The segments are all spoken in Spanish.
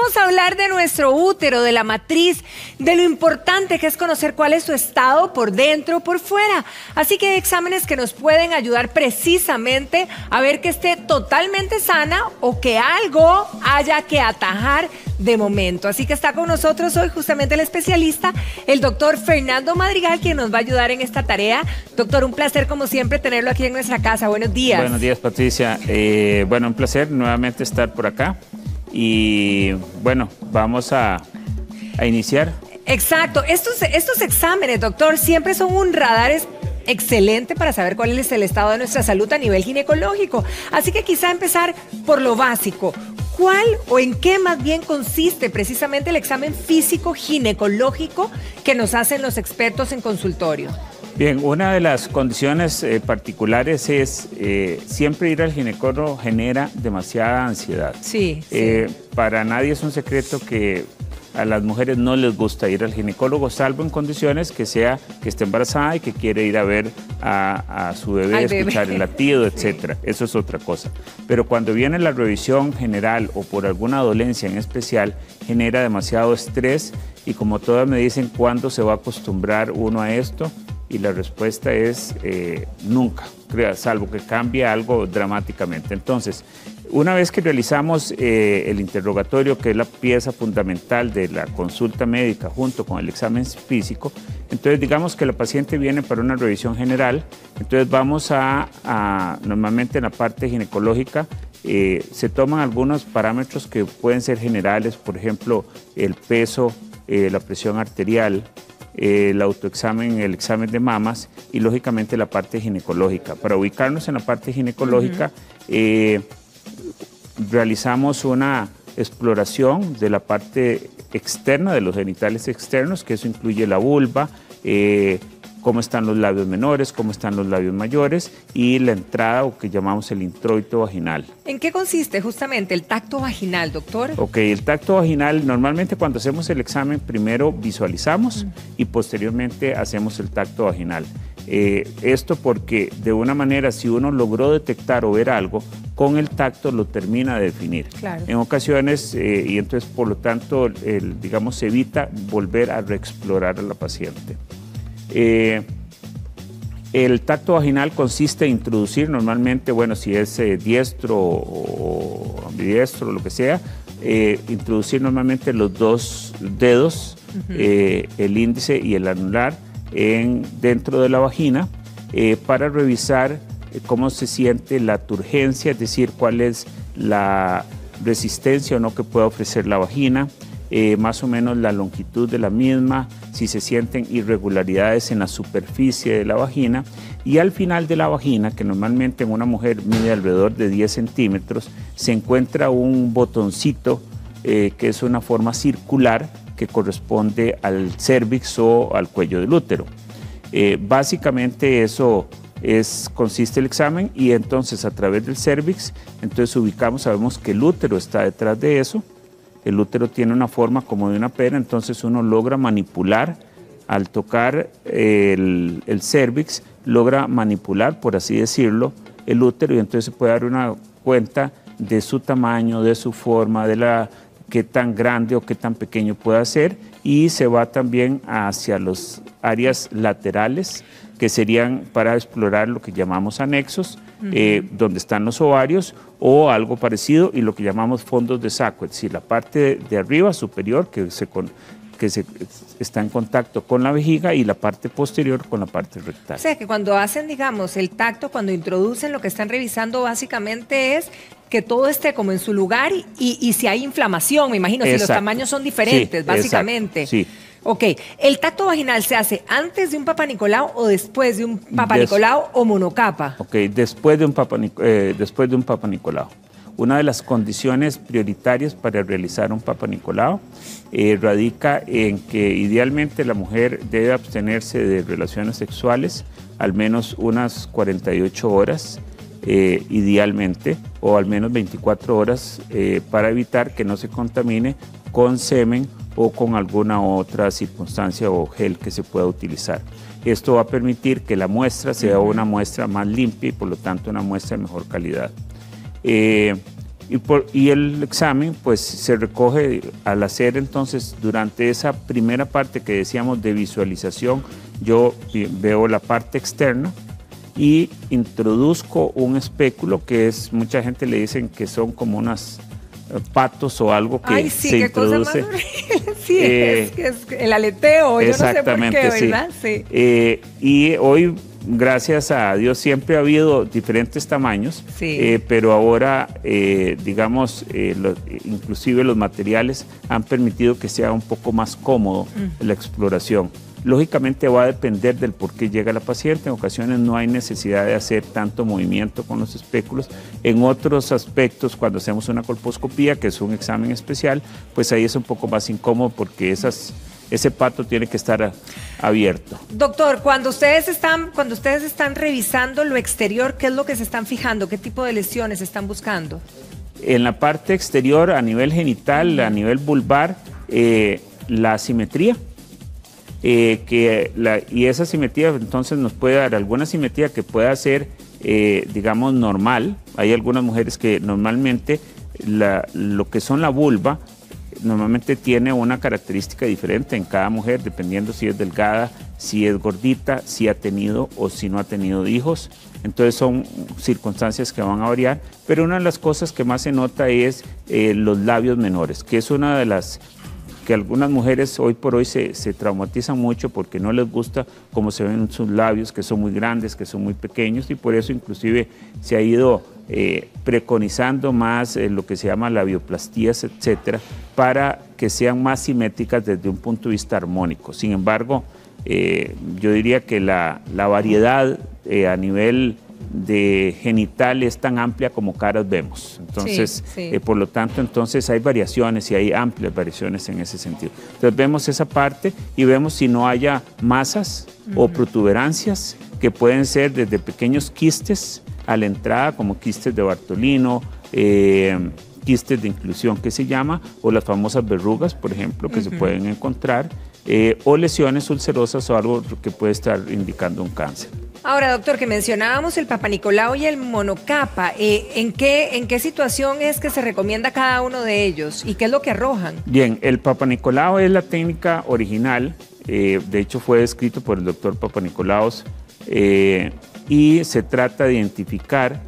vamos a hablar de nuestro útero, de la matriz, de lo importante que es conocer cuál es su estado por dentro o por fuera. Así que hay exámenes que nos pueden ayudar precisamente a ver que esté totalmente sana o que algo haya que atajar de momento. Así que está con nosotros hoy justamente el especialista, el doctor Fernando Madrigal, quien nos va a ayudar en esta tarea. Doctor, un placer como siempre tenerlo aquí en nuestra casa. Buenos días. Buenos días, Patricia. Bueno, un placer nuevamente estar por acá. Y bueno, vamos a iniciar. Exacto. Estos exámenes, doctor, siempre son un radar excelente para saber cuál es el estado de nuestra salud a nivel ginecológico. Así que quizá empezar por lo básico. ¿Cuál o en qué más bien consiste precisamente el examen físico ginecológico que nos hacen los expertos en consultorio? Bien, una de las condiciones particulares es siempre ir al ginecólogo genera demasiada ansiedad. Sí. Para nadie es un secreto que a las mujeres no les gusta ir al ginecólogo, salvo en condiciones que esté embarazada y que quiere ir a ver a su bebé, escuchar el latido, etcétera. Eso es otra cosa. Pero cuando viene la revisión general o por alguna dolencia en especial, genera demasiado estrés y como todas me dicen, ¿cuándo se va a acostumbrar uno a esto? Y la respuesta es nunca, salvo que cambie algo dramáticamente. Entonces, una vez que realizamos el interrogatorio, que es la pieza fundamental de la consulta médica junto con el examen físico, entonces digamos que la paciente viene para una revisión general, entonces vamos normalmente en la parte ginecológica, se toman algunos parámetros que pueden ser generales, por ejemplo, el peso, la presión arterial, el autoexamen, el examen de mamas y lógicamente la parte ginecológica. Para ubicarnos en la parte ginecológica, realizamos una exploración de la parte externa, de los genitales externos, que eso incluye la vulva, cómo están los labios menores, cómo están los labios mayores y la entrada o que llamamos el introito vaginal. ¿En qué consiste justamente el tacto vaginal, doctor? Ok, el tacto vaginal, normalmente cuando hacemos el examen primero visualizamos y posteriormente hacemos el tacto vaginal. Esto porque de una manera si uno logró detectar o ver algo, con el tacto lo termina de definir. Claro. En ocasiones, y entonces por lo tanto, digamos, se evita volver a reexplorar a la paciente. El tacto vaginal consiste en introducir normalmente, bueno, si es diestro o ambidiestro, lo que sea, introducir normalmente los dos dedos, el índice y el anular, dentro de la vagina para revisar cómo se siente la turgencia, es decir, cuál es la resistencia o no que puede ofrecer la vagina, más o menos la longitud de la misma, si se sienten irregularidades en la superficie de la vagina y al final de la vagina, que normalmente en una mujer mide alrededor de 10 centímetros, se encuentra un botoncito que es una forma circular que corresponde al cérvix o al cuello del útero. Básicamente eso consiste el examen y entonces a través del cérvix, entonces ubicamos, sabemos que el útero está detrás de eso. El útero tiene una forma como de una pera, entonces uno logra manipular, al tocar el cérvix, logra manipular, por así decirlo, el útero y entonces se puede dar una cuenta de su tamaño, de su forma, de qué tan grande o qué tan pequeño puede ser y se va también hacia las áreas laterales que serían para explorar lo que llamamos anexos, donde están los ovarios o algo parecido y lo que llamamos fondos de saco, es decir, la parte de arriba superior que está en contacto con la vejiga y la parte posterior con la parte rectal. O sea, que cuando hacen, digamos, el tacto, cuando introducen, lo que están revisando básicamente es que todo esté como en su lugar y si hay inflamación, me imagino, si los tamaños son diferentes, sí, básicamente. Exacto, sí. Ok, ¿el tacto vaginal se hace antes de un Papa Nicolau o después de un Papa Nicolau o monocapa? Ok, después de un Papa Nicolau. Una de las condiciones prioritarias para realizar un Papa Nicolau radica en que idealmente la mujer debe abstenerse de relaciones sexuales al menos unas 48 horas, idealmente, o al menos 24 horas para evitar que no se contamine con semen o con alguna otra circunstancia o gel que se pueda utilizar. Esto va a permitir que la muestra sea una muestra más limpia y por lo tanto una muestra de mejor calidad. Y el examen pues se recoge al hacer entonces durante esa primera parte que decíamos de visualización. Yo veo la parte externa y introduzco un espéculo que es, mucha gente le dicen que son como unas patos o algo que ay, sí, se qué introduce. Cosa más horrible. Sí, es el aleteo, yo no sé por qué, ¿verdad? Sí. Y hoy, gracias a Dios, siempre ha habido diferentes tamaños, sí. Pero ahora, digamos, inclusive los materiales han permitido que sea un poco más cómodo la exploración. Lógicamente va a depender del por qué llega la paciente. En ocasiones no hay necesidad de hacer tanto movimiento con los espéculos. En otros aspectos, cuando hacemos una colposcopía, que es un examen especial, pues ahí es un poco más incómodo porque ese pato tiene que estar abierto. Doctor, cuando ustedes están revisando lo exterior, ¿qué es lo que se están fijando? ¿Qué tipo de lesiones están buscando? En la parte exterior, a nivel genital, a nivel vulvar, la asimetría. Y esa simetría entonces nos puede dar alguna simetría que pueda ser, digamos, normal. Hay algunas mujeres que normalmente lo que son la vulva normalmente tiene una característica diferente en cada mujer, dependiendo si es delgada, si es gordita, si ha tenido o si no ha tenido hijos. Entonces son circunstancias que van a variar, pero una de las cosas que más se nota es los labios menores, que es una de las que algunas mujeres hoy por hoy se traumatizan mucho porque no les gusta cómo se ven sus labios, que son muy grandes, que son muy pequeños, y por eso inclusive se ha ido preconizando más lo que se llama labioplastías, etcétera, para que sean más simétricas desde un punto de vista armónico. Sin embargo, yo diría que la variedad a nivel de genital es tan amplia como caras vemos. Entonces, sí. Por lo tanto, entonces hay variaciones y hay amplias variaciones en ese sentido. Entonces vemos esa parte y vemos si no haya masas o protuberancias que pueden ser desde pequeños quistes a la entrada, como quistes de Bartolino, quistes de inclusión que se llama, o las famosas verrugas, por ejemplo, que se pueden encontrar, o lesiones ulcerosas o algo que puede estar indicando un cáncer. Ahora, doctor, que mencionábamos el Papa Nicolau y el monocapa, ¿en qué situación es que se recomienda cada uno de ellos y qué es lo que arrojan? Bien, el Papa Nicolau es la técnica original, de hecho fue descrito por el doctor Papanicolaos, y se trata de identificar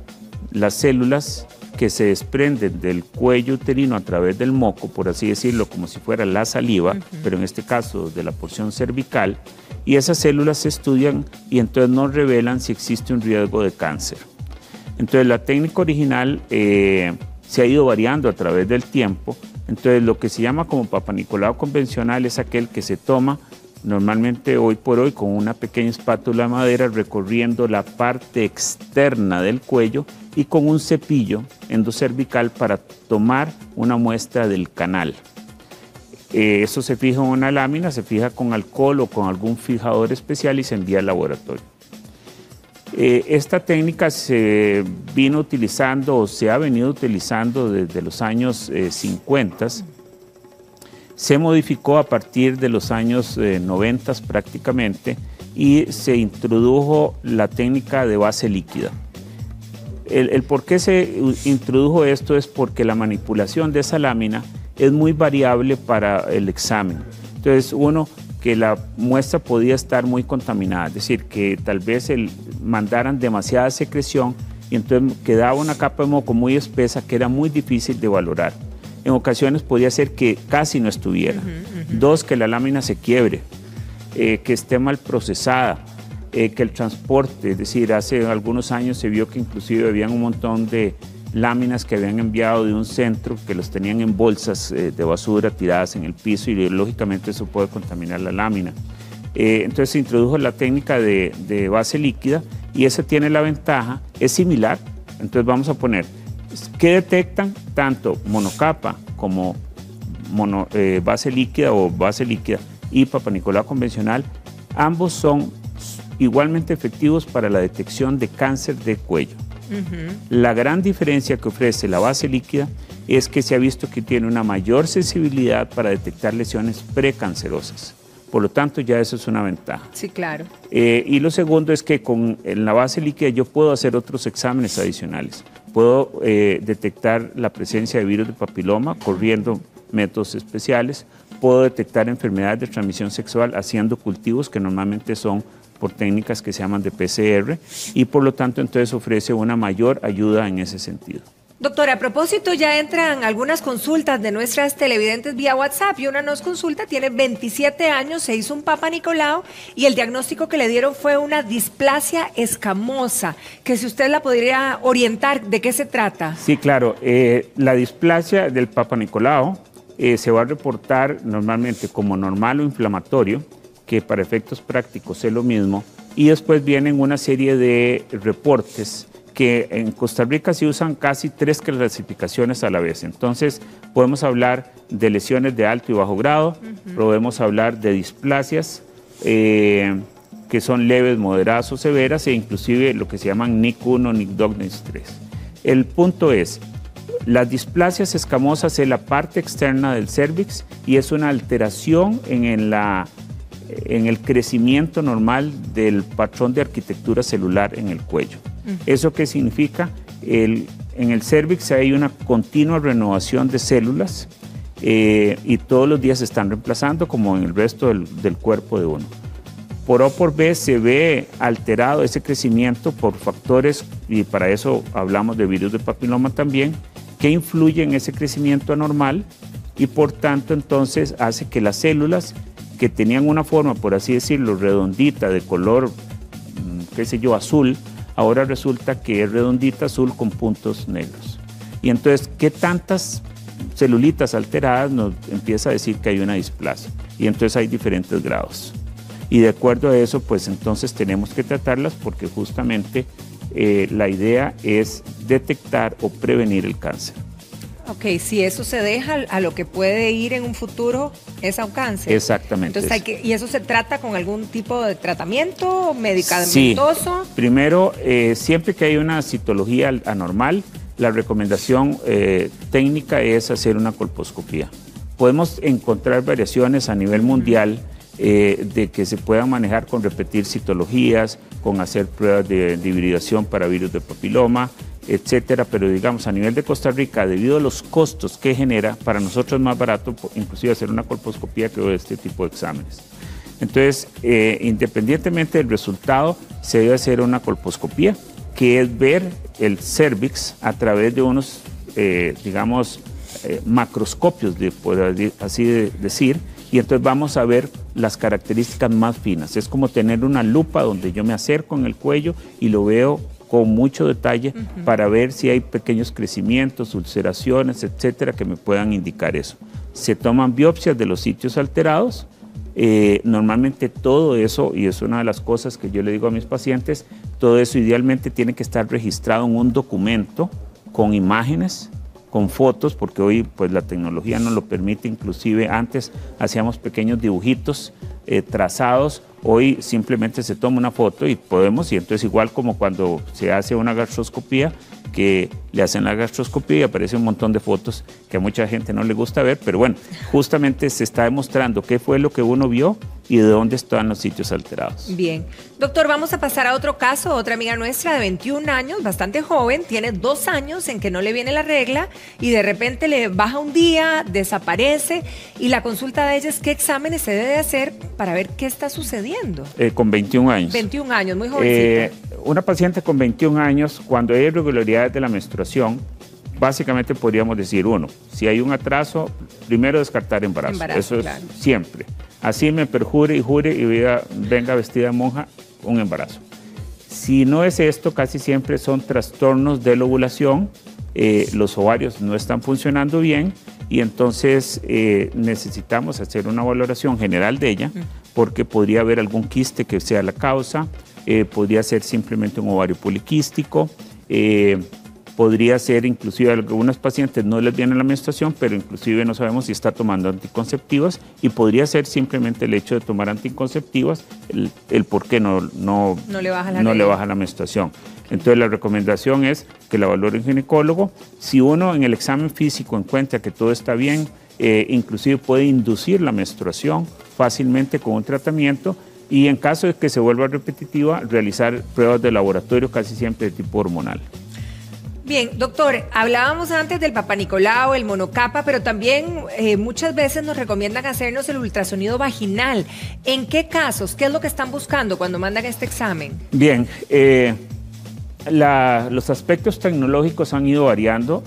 las células que se desprenden del cuello uterino a través del moco, por así decirlo, como si fuera la saliva, pero en este caso de la porción cervical, y esas células se estudian y entonces nos revelan si existe un riesgo de cáncer. Entonces la técnica original se ha ido variando a través del tiempo. Entonces lo que se llama como Papa Nicolau convencional es aquel que se toma normalmente hoy por hoy con una pequeña espátula de madera recorriendo la parte externa del cuello y con un cepillo endocervical para tomar una muestra del canal. Eso se fija en una lámina, se fija con alcohol o con algún fijador especial y se envía al laboratorio. Esta técnica se vino utilizando o se ha venido utilizando desde los años 50. Se modificó a partir de los años 90 prácticamente y se introdujo la técnica de base líquida. El por qué se introdujo esto es porque la manipulación de esa lámina es muy variable para el examen. Entonces, que la muestra podía estar muy contaminada, es decir, que tal vez mandaran demasiada secreción y entonces quedaba una capa de moco muy espesa que era muy difícil de valorar. En ocasiones podía ser que casi no estuviera. Dos, que la lámina se quiebre, que esté mal procesada, que el transporte, es decir, hace algunos años se vio que inclusive habían un montón de láminas que habían enviado de un centro que los tenían en bolsas de basura tiradas en el piso y lógicamente eso puede contaminar la lámina. Entonces se introdujo la técnica de base líquida y esa tiene la ventaja, es similar. Entonces vamos a poner, ¿qué detectan tanto monocapa como base líquida o base líquida y Papa Nicolau convencional? Ambos son igualmente efectivos para la detección de cáncer de cuello. La gran diferencia que ofrece la base líquida es que se ha visto que tiene una mayor sensibilidad para detectar lesiones precancerosas. Por lo tanto, ya eso es una ventaja. Sí, claro. Y lo segundo es que en la base líquida yo puedo hacer otros exámenes adicionales. Puedo detectar la presencia de virus de papiloma corriendo métodos especiales. Puedo detectar enfermedades de transmisión sexual haciendo cultivos que normalmente son por técnicas que se llaman de PCR y por lo tanto entonces ofrece una mayor ayuda en ese sentido. Doctora, a propósito, ya entran algunas consultas de nuestras televidentes vía WhatsApp y una nos consulta, tiene 27 años, se hizo un Papa Nicolau y el diagnóstico que le dieron fue una displasia escamosa, que si usted la podría orientar, ¿de qué se trata? Sí, claro, la displasia del Papa Nicolau se va a reportar normalmente como normal o inflamatorio, que para efectos prácticos es lo mismo, y después vienen una serie de reportes que en Costa Rica se usan casi 3 clasificaciones a la vez. Entonces, podemos hablar de lesiones de alto y bajo grado, podemos hablar de displasias que son leves, moderadas o severas, e inclusive lo que se llaman NIC1, NIC2, NIC3. El punto es, las displasias escamosas es la parte externa del cérvix y es una alteración en el crecimiento normal del patrón de arquitectura celular en el cuello. ¿Eso qué significa? En el cérvix hay una continua renovación de células y todos los días se están reemplazando como en el resto del cuerpo de uno. Por O por B se ve alterado ese crecimiento por factores, y para eso hablamos de virus de papiloma también, que influyen en ese crecimiento anormal y por tanto entonces hace que las células que tenían una forma, por así decirlo, redondita, de color, qué sé yo, azul, ahora resulta que es redondita azul con puntos negros. Y entonces, ¿qué tantas celulitas alteradas nos empieza a decir que hay una displasia? Y entonces hay diferentes grados. Y de acuerdo a eso, pues entonces tenemos que tratarlas porque justamente la idea es detectar o prevenir el cáncer. Ok, si eso se deja a lo que puede ir en un futuro es a un cáncer. Exactamente. Entonces ¿y eso se trata con algún tipo de tratamiento medicamentoso? Sí. Primero, siempre que hay una citología anormal, la recomendación técnica es hacer una colposcopía. Podemos encontrar variaciones a nivel mundial de que se puedan manejar con repetir citologías, con hacer pruebas de hibridación para virus de papiloma, etcétera, pero digamos a nivel de Costa Rica, debido a los costos que genera, para nosotros es más barato inclusive hacer una colposcopía que este tipo de exámenes. Entonces, independientemente del resultado, se debe hacer una colposcopía, que es ver el cérvix a través de unos, macroscopios, por así decir, y entonces vamos a ver las características más finas. Es como tener una lupa donde yo me acerco en el cuello y lo veo con mucho detalle para ver si hay pequeños crecimientos, ulceraciones, etcétera, que me puedan indicar eso. Se toman biopsias de los sitios alterados. Normalmente todo eso, y es una de las cosas que yo le digo a mis pacientes, todo eso idealmente tiene que estar registrado en un documento con imágenes, con fotos, porque hoy pues la tecnología nos lo permite. Inclusive antes hacíamos pequeños dibujitos trazados, hoy simplemente se toma una foto y podemos, y entonces igual como cuando se hace una gastroscopía, que le hacen la gastroscopía y aparece un montón de fotos que a mucha gente no le gusta ver, pero bueno, justamente se está demostrando qué fue lo que uno vio y de dónde están los sitios alterados. Bien. Doctor, vamos a pasar a otro caso. Otra amiga nuestra de 21 años, bastante joven, tiene 2 años en que no le viene la regla y de repente le baja un día, desaparece, y la consulta de ella es qué exámenes se debe hacer para ver qué está sucediendo. Con 21 años. 21 años, muy jovencita. Una paciente con 21 años, cuando hay irregularidades de la menstruación, básicamente podríamos decir, uno, si hay un atraso, primero descartar embarazo. Eso es claro. Siempre. Así me perjure y jure y venga vestida de monja, un embarazo. Si no es esto, casi siempre son trastornos de la ovulación, los ovarios no están funcionando bien y entonces necesitamos hacer una valoración general de ella porque podría haber algún quiste que sea la causa, podría ser simplemente un ovario poliquístico, podría ser inclusive a algunas pacientes no les viene la menstruación, pero inclusive no sabemos si está tomando anticonceptivas y podría ser simplemente el hecho de tomar anticonceptivas el por qué no le baja la menstruación. Entonces la recomendación es que la valore un ginecólogo. Si uno en el examen físico encuentra que todo está bien, inclusive puede inducir la menstruación fácilmente con un tratamiento, y en caso de que se vuelva repetitiva, realizar pruebas de laboratorio casi siempre de tipo hormonal. Bien, doctor, hablábamos antes del Papá Nicolau, el monocapa, pero también muchas veces nos recomiendan hacernos el ultrasonido vaginal. ¿En qué casos? ¿Qué es lo que están buscando cuando mandan este examen? Bien, los aspectos tecnológicos han ido variando.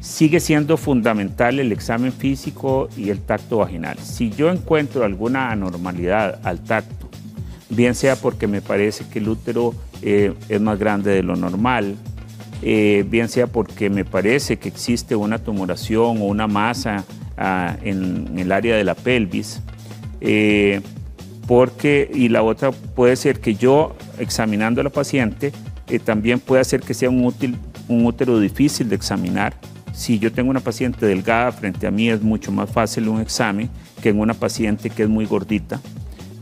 Sigue siendo fundamental el examen físico y el tacto vaginal. Si yo encuentro alguna anormalidad al tacto, bien sea porque me parece que el útero es más grande de lo normal, bien sea porque me parece que existe una tumoración o una masa en el área de la pelvis, y la otra puede ser que yo, examinando a la paciente, también puede hacer que sea un útero difícil de examinar. Si yo tengo una paciente delgada frente a mí, es mucho más fácil un examen que en una paciente que es muy gordita.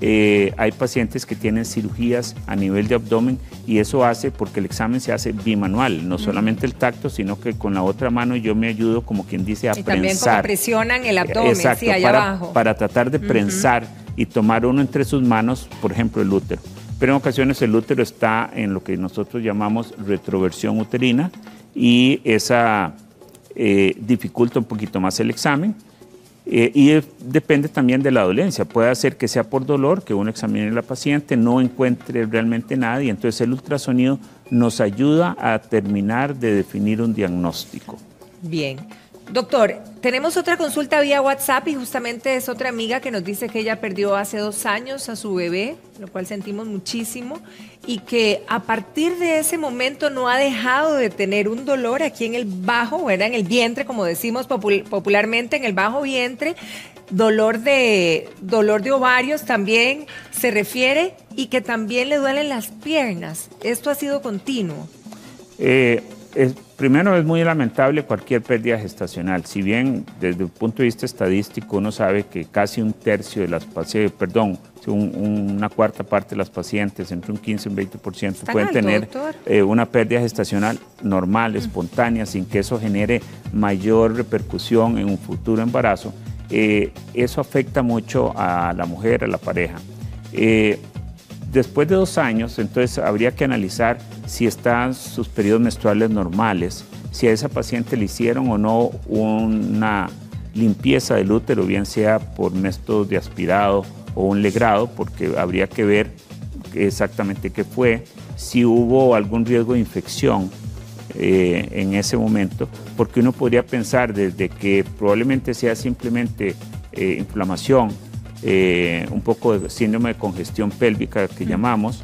Hay pacientes que tienen cirugías a nivel de abdomen, y eso hace porque el examen se hace bimanual, no solamente el tacto, sino que con la otra mano yo me ayudo, como quien dice, a prensar. Y también como presionan el abdomen, exacto, sí, allá abajo. Para tratar de prensar y tomar uno entre sus manos, por ejemplo, el útero. Pero en ocasiones el útero está en lo que nosotros llamamos retroversión uterina, y esa dificulta un poquito más el examen. Depende también de la dolencia. Puede ser que sea por dolor, que uno examine a la paciente, no encuentre realmente nada, y entonces el ultrasonido nos ayuda a terminar de definir un diagnóstico. Bien. Doctor, tenemos otra consulta vía WhatsApp, y justamente es otra amiga que nos dice que ella perdió hace 2 años a su bebé, lo cual sentimos muchísimo, y que a partir de ese momento no ha dejado de tener un dolor aquí en el bajo, ¿verdad? En el vientre, como decimos popularmente, en el bajo vientre, dolor de ovarios también se refiere, y que también le duelen las piernas. ¿Esto ha sido continuo? Primero, es muy lamentable cualquier pérdida gestacional. Si bien desde el punto de vista estadístico uno sabe que casi un tercio de las pacientes, una cuarta parte de las pacientes, entre un 15 y un 20%, pueden tener una pérdida gestacional normal, espontánea, sin que eso genere mayor repercusión en un futuro embarazo. Eso afecta mucho a la mujer, a la pareja. Después de 2 años, entonces habría que analizar si están sus periodos menstruales normales, si a esa paciente le hicieron o no una limpieza del útero, bien sea por métodos de aspirado o un legrado, porque habría que ver exactamente qué fue, si hubo algún riesgo de infección en ese momento, porque uno podría pensar desde que probablemente sea simplemente inflamación, un poco de síndrome de congestión pélvica que llamamos,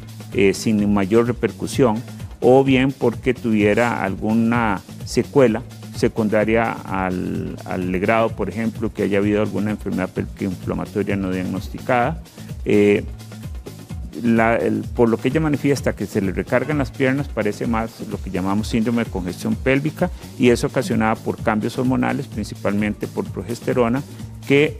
sin mayor repercusión, o bien porque tuviera alguna secuela secundaria al legrado, por ejemplo, que haya habido alguna enfermedad inflamatoria no diagnosticada. Por lo que ella manifiesta que se le recargan las piernas, parece más lo que llamamos síndrome de congestión pélvica, y es ocasionada por cambios hormonales, principalmente por progesterona, que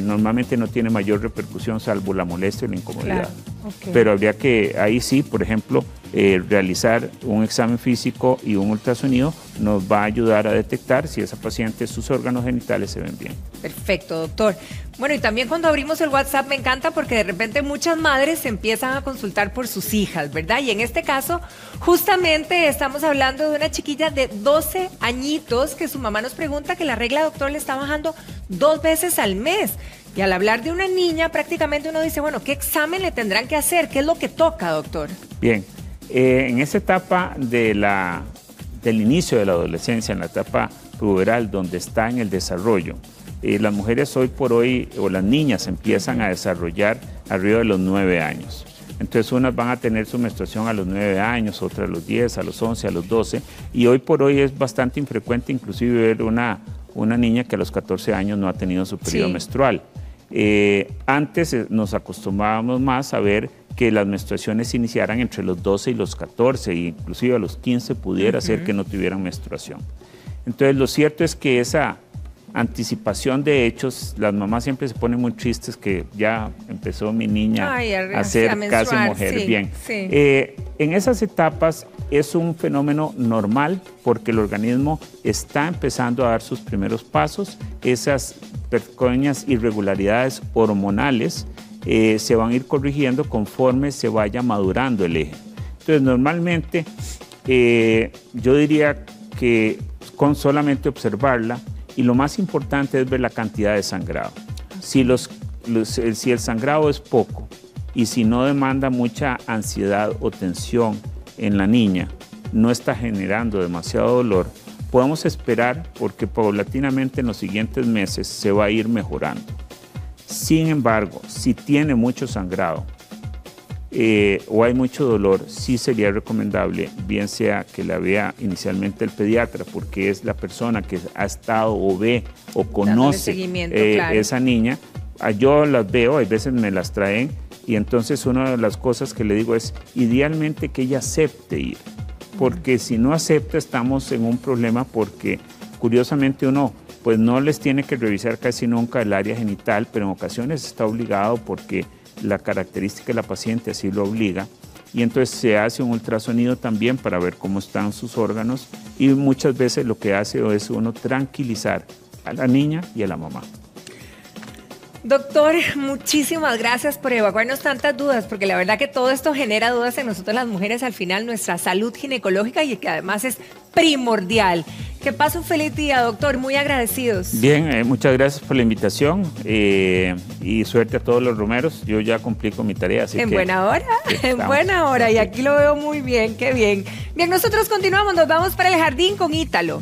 normalmente no tiene mayor repercusión salvo la molestia y la incomodidad. Claro, okay. Pero habría que, ahí sí, por ejemplo, realizar un examen físico y un ultrasonido nos va a ayudar a detectar si esa paciente, sus órganos genitales se ven bien. Perfecto, doctor. Bueno, y también cuando abrimos el WhatsApp me encanta porque de repente muchas madres se empiezan a consultar por sus hijas, ¿verdad? Y en este caso, justamente estamos hablando de una chiquilla de 12 añitos que su mamá nos pregunta que la regla, doctor, le está bajando 2 veces al mes. Y al hablar de una niña, prácticamente uno dice, bueno, ¿qué examen le tendrán que hacer? ¿Qué es lo que toca, doctor? Bien, en esa etapa del inicio de la adolescencia, en la etapa puberal, donde está en el desarrollo, las mujeres hoy por hoy, o las niñas, empiezan a desarrollar arriba de los 9 años. Entonces unas van a tener su menstruación a los 9 años, otras a los 10, a los 11, a los 12, y hoy por hoy es bastante infrecuente inclusive ver una niña que a los 14 años no ha tenido su periodo menstrual. Antes nos acostumbrábamos más a ver que las menstruaciones se iniciaran entre los 12 y los 14, e inclusive a los 15 pudiera ser que no tuvieran menstruación. Entonces lo cierto es que esa anticipación de hechos, las mamás siempre se ponen muy tristes que ya empezó mi niña a ser casi mujer. Sí, bien, sí. En esas etapas es un fenómeno normal porque el organismo está empezando a dar sus primeros pasos. Esas pequeñas irregularidades hormonales se van a ir corrigiendo conforme se vaya madurando el eje. Entonces, normalmente yo diría que con solamente observarla, y lo más importante es ver la cantidad de sangrado. Si el sangrado es poco y si no demanda mucha ansiedad o tensión en la niña, no está generando demasiado dolor, podemos esperar porque paulatinamente en los siguientes meses se va a ir mejorando. Sin embargo, si tiene mucho sangrado o hay mucho dolor, sí sería recomendable, bien sea que la vea inicialmente el pediatra, porque es la persona que ha estado o ve o conoce esa niña. Yo las veo, hay veces me las traen, y entonces una de las cosas que le digo es idealmente que ella acepte ir, porque si no acepta estamos en un problema, porque curiosamente uno pues no les tiene que revisar casi nunca el área genital, pero en ocasiones está obligado porque la característica de la paciente así lo obliga, y entonces se hace un ultrasonido también para ver cómo están sus órganos, y muchas veces lo que hace es uno tranquilizar a la niña y a la mamá. Doctor, muchísimas gracias por evacuarnos tantas dudas, porque la verdad que todo esto genera dudas en nosotros las mujeres, al final nuestra salud ginecológica, y que además es primordial. Que pase un feliz día, doctor, muy agradecidos. Bien, muchas gracias por la invitación y suerte a todos los romeros. Yo ya cumplí con mi tarea, así en buena hora, en buena hora, y aquí lo veo muy bien, qué bien. Bien, nosotros continuamos, nos vamos para el jardín con Ítalo.